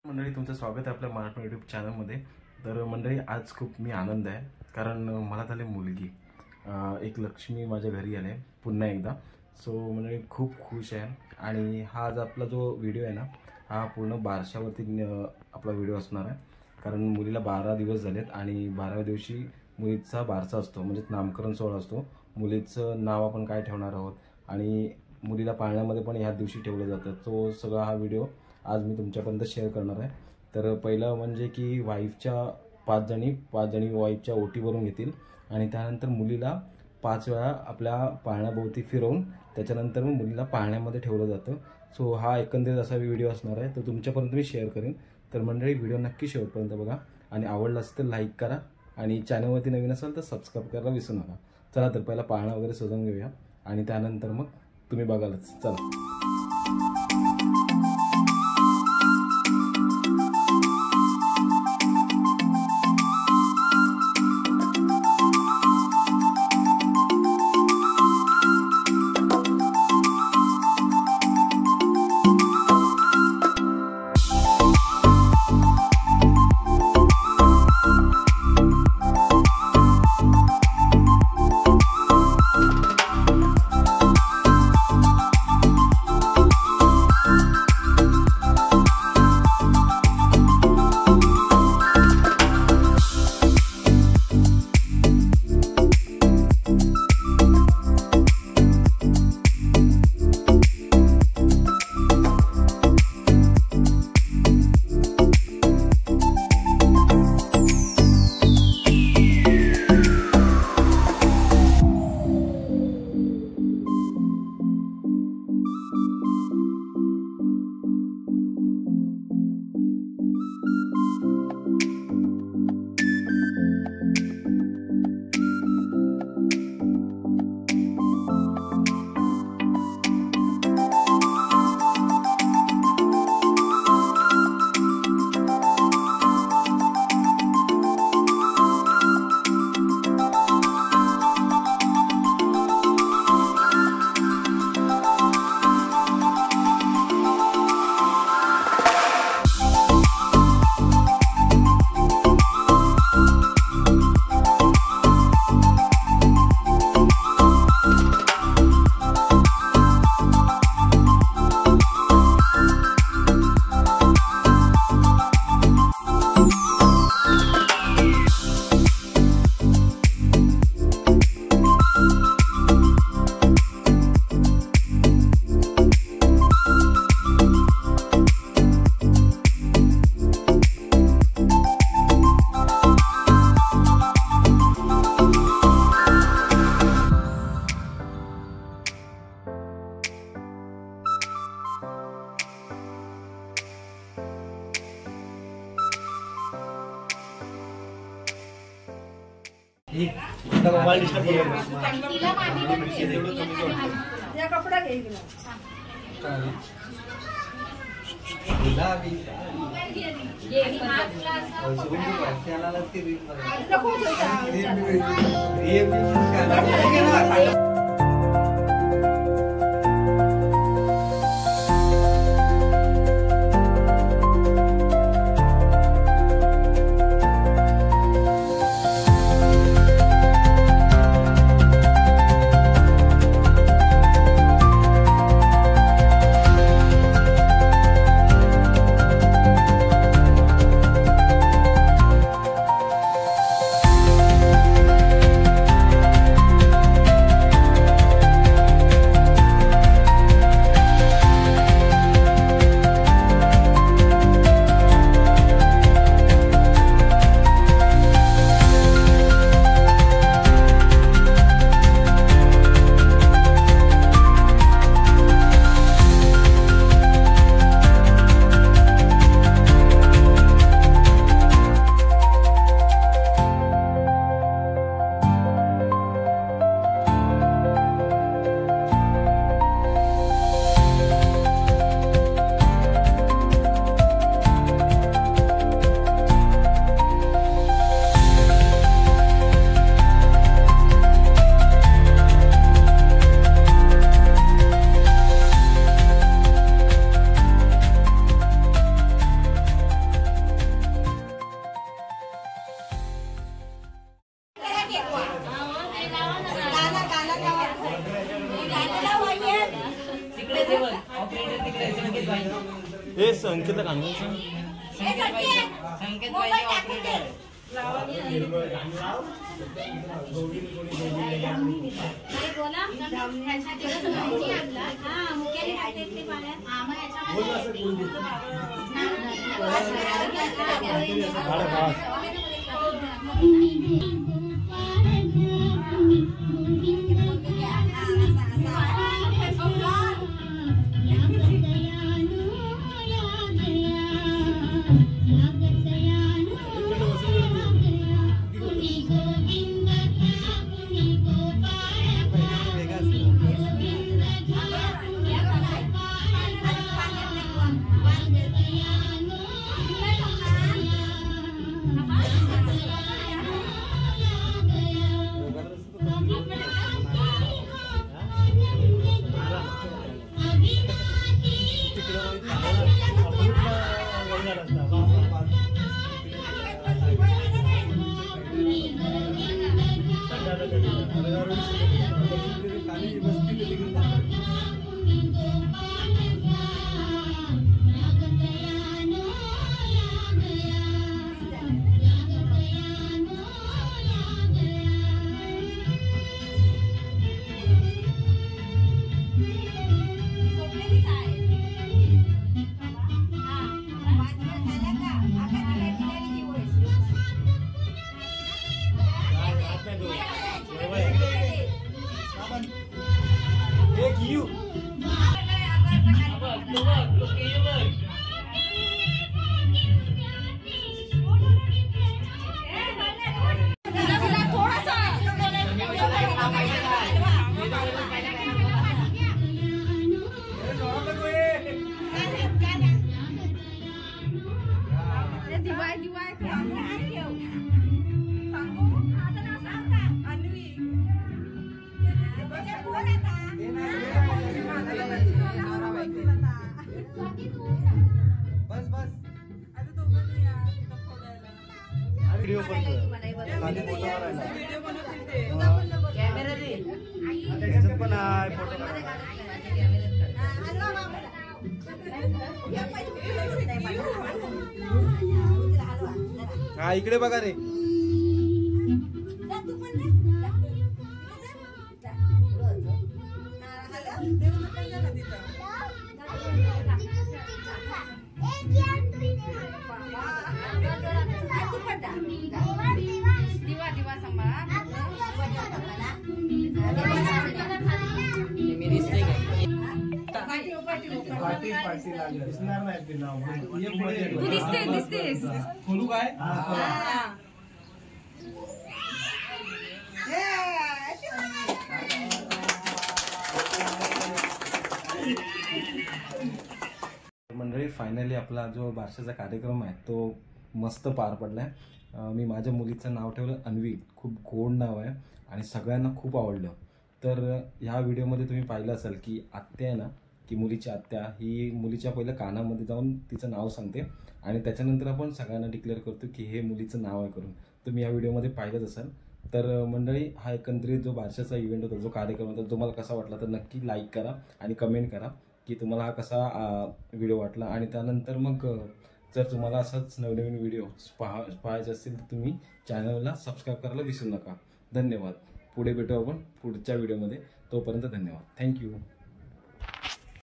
मंडळी, तुमचं स्वागत आहे आपल्या मराठी यूट्यूब चॅनलमध्ये। तर मंडळी, आज खूप मी आनंद आहे कारण मला झाली मुलगी, एक लक्ष्मी माझ्या घरी आले पुन्हा एकदा। सो मंडळी खूप खुश आहे आणि हा आज आपला जो व्हिडिओ आहे ना, हा पूर्ण बारशावरती आपला व्हिडिओ असणार आहे। कारण मुलीला 12 दिवस झालेत आणि 12व्या दिवशी मुलीचा बारसा असतो, म्हणजे नामकरण सोहळा असतो। मुलीचं नाव आपण काय ठेवणार आहोत आणि मुलीला पाळण्यामध्ये पण ह्या दिवशी ठेवलं जातं। तो सगळा हा व्हिडिओ आज मी तुमच्यापर्यंत शेअर करणार आहे। तर पहिलं म्हणजे की वाईफच्या 5 जणी वाईफच्या ओटी भरून घेतील आणि त्यानंतर मुलीला 5 वेळा आपल्या पाळण्याभोवती फिरवून त्याच्यानंतर मग मुलीला पाळण्यामध्ये ठेवलं जातं। सो हा एकंदरीत असा व्हिडिओ असणार आहे, तो तुमच्यापर्यंत मी शेअर करेन। तर मंडळी, व्हिडिओ नक्की शेवटपर्यंत बघा आणि आवडला असेल तर लाईक करा आणि चॅनलवरती नवीन असाल तर सबस्क्राईब करायला विसरू नका। चला तर पहिला पाळणा वगैरे सजवून घेऊया आणि त्यानंतर मग तुम्ही बघालच। चला। मोबाईल डिस्टर्ब कपडा घे अंकितला काढून व्हिडिओ पण हा इकडे बघा रे. खोलू काय मंडळी, फायनली आपला जो बारशाचा कार्यक्रम आहे तो मस्त पार पडलाय. मी माझ्या मुलीचं नाव ठेवलं अन्वी. खूप गोड नाव आहे आणि सगळ्यांना खूप आवडलं. तर ह्या व्हिडिओमध्ये तुम्ही पाहिलं असेल की आत्या आहे ना, की मुलीची आत्या ही मुलीच्या पहिलं कानामध्ये जाऊन तिचं नाव सांगते आणि त्याच्यानंतर आपण सगळ्यांना डिक्लेअर करतो की हे मुलीचं नाव आहे करून. तुम्ही या व्हिडिओमध्ये पाहिलंच असेल. तर मंडळी, हा एकंदरीत जो बारशाचा इव्हेंट होता, जो कार्यक्रम होता, तो मला कसा वाटला तर नक्की लाईक करा आणि कमेंट करा की तुम्हाला हा कसा व्हिडिओ वाटला. आणि त्यानंतर मग जर तुम्हाला असाच नवनवीन व्हिडिओ पाहायचे असतील तर तुम्ही चॅनलला सबस्क्राईब करायला विसरू नका. धन्यवाद. पुढे भेटू आपण पुढच्या व्हिडिओमध्ये. तोपर्यंत धन्यवाद. थँक्यू.